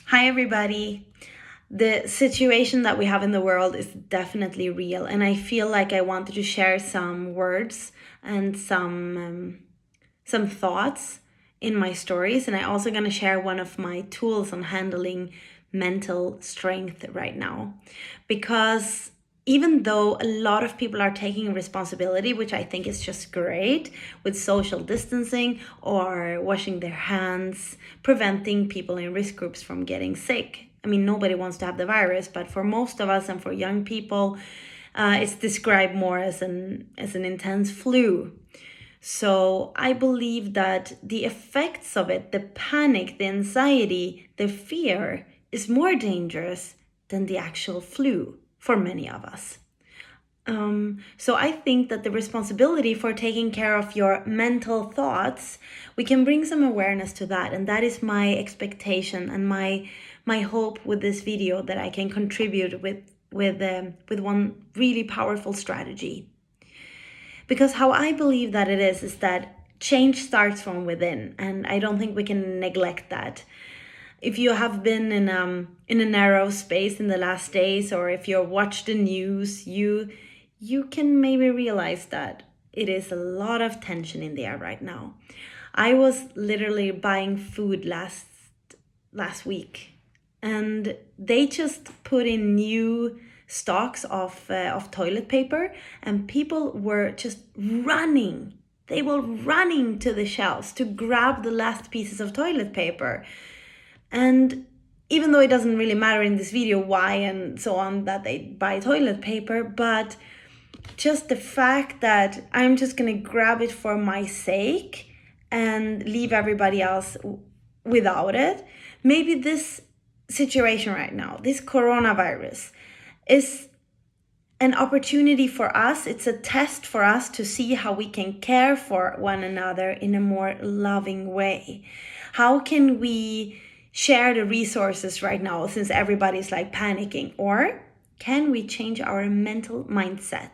Hi, everybody. The situation that we have in the world is definitely real, and I feel like I wanted to share some words and some thoughts in my stories. And I'm also going to share one of my tools on handling mental strength right now, because even though a lot of people are taking responsibility, which I think is just great, with social distancing or washing their hands, preventing people in risk groups from getting sick. I mean, nobody wants to have the virus, but for most of us and for young people, it's described more as an intense flu. So I believe that the effects of it, the panic, the anxiety, the fear, is more dangerous than the actual flu for many of us. So I think that the responsibility for taking care of your mental thoughts, we can bring some awareness to that, and that is my expectation and my hope with this video, that I can contribute with one really powerful strategy. Because how I believe that it is that change starts from within, and I don't think we can neglect that. If you have been in a narrow space in the last days, or if you watch the news, you can maybe realize that it is a lot of tension in the air right now. I was literally buying food last week, and they just put in new stocks of toilet paper, and people were just running. They were running to the shelves to grab the last pieces of toilet paper. And even though it doesn't really matter in this video why and so on that they buy toilet paper, but just the fact that I'm just gonna grab it for my sake and leave everybody else without it. Maybe this situation right now, this coronavirus, is an opportunity for us. It's a test for us to see how we can care for one another in a more loving way. How can we share the resources right now since everybody's like panicking? Or can we change our mental mindset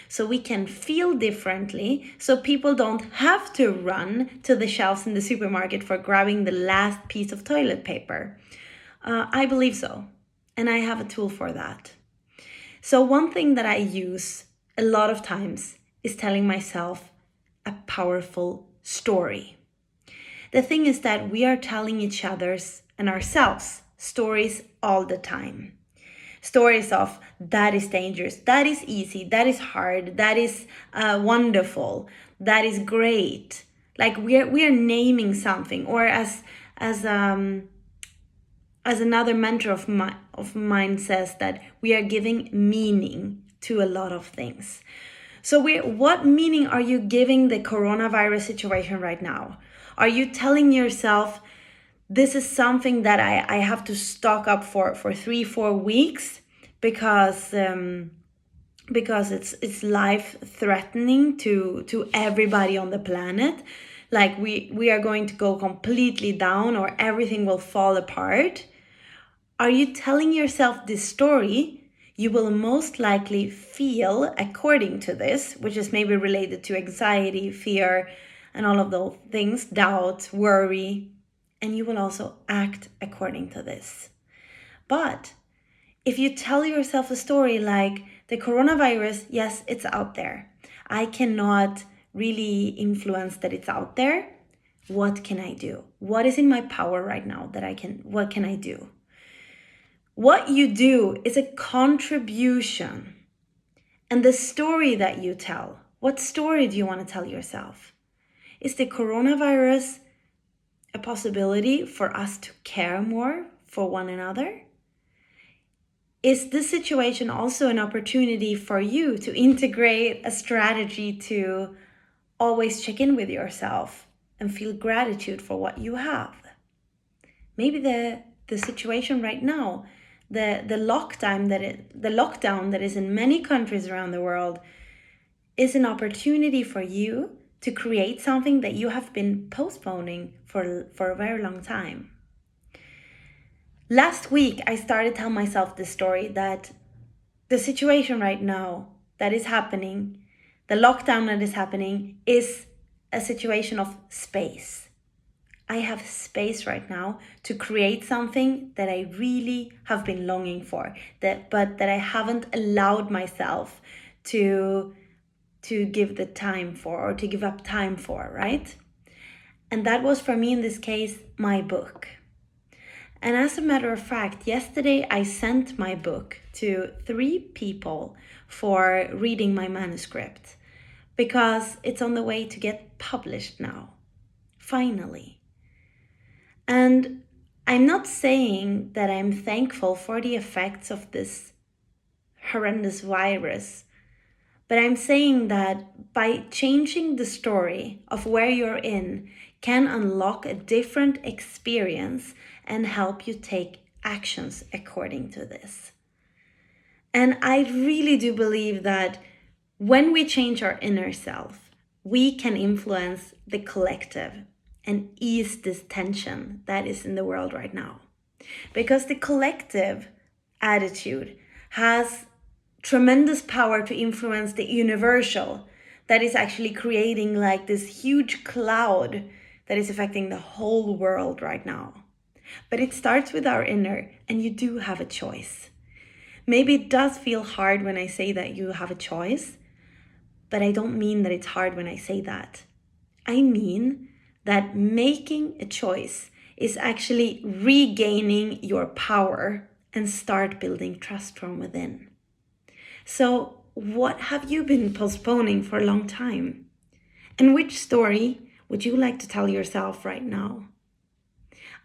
so we can feel differently, so people don't have to run to the shelves in the supermarket for grabbing the last piece of toilet paper? I believe so, and I have a tool for that. So one thing that I use a lot of times is telling myself a powerful story. The thing is that we are telling each other's and ourselves stories all the time. Stories of that is dangerous, that is easy, that is hard, that is wonderful, that is great. Like we are naming something, or as another mentor of mine says, that we are giving meaning to a lot of things. So what meaning are you giving the coronavirus situation right now? Are you telling yourself, this is something that I have to stock up for 3-4 weeks because it's life threatening to everybody on the planet? Like we are going to go completely down, or everything will fall apart? Are you telling yourself this story? You will most likely feel according to this, which is maybe related to anxiety, fear, and all of those things, doubt, worry, and you will also act according to this. But if you tell yourself a story like, the coronavirus, yes, it's out there. I cannot really influence that it's out there. What can I do? What is in my power right now what can I do? What you do is a contribution. And the story that you tell, what story do you want to tell yourself? Is the coronavirus a possibility for us to care more for one another? Is this situation also an opportunity for you to integrate a strategy to always check in with yourself and feel gratitude for what you have? Maybe the situation right now, the lockdown that is in many countries around the world, is an opportunity for you to create something that you have been postponing for a very long time. Last week, I started telling myself this story, that the situation right now that is happening, the lockdown that is happening, is a situation of space. I have space right now to create something that I really have been longing for, but that I haven't allowed myself to give the time for, or to give up time for, right? And that was for me in this case, my book. And as a matter of fact, yesterday I sent my book to 3 people for reading my manuscript, because it's on the way to get published now, finally. And I'm not saying that I'm thankful for the effects of this horrendous virus, but I'm saying that by changing the story of where you're in can unlock a different experience and help you take actions according to this. And I really do believe that when we change our inner self, we can influence the collective and ease this tension that is in the world right now. Because the collective attitude has tremendous power to influence the universal that is actually creating like this huge cloud that is affecting the whole world right now. But it starts with our inner, and you do have a choice. Maybe it does feel hard when I say that you have a choice, but I don't mean that it's hard when I say that. I mean that making a choice is actually regaining your power and start building trust from within. So, what have you been postponing for a long time? And which story would you like to tell yourself right now?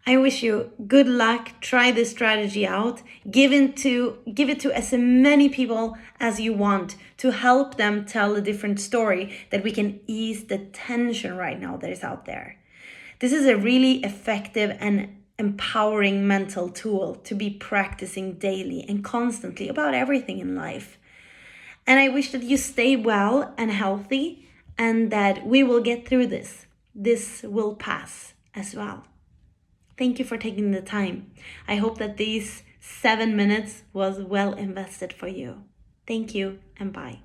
I wish you good luck. Try this strategy out. Give it to as many people as you want, to help them tell a different story, that we can ease the tension right now that is out there. This is a really effective and empowering mental tool to be practicing daily and constantly about everything in life. And I wish that you stay well and healthy, and that we will get through this. This will pass as well. Thank you for taking the time. I hope that these 7 minutes was well invested for you. Thank you, and bye.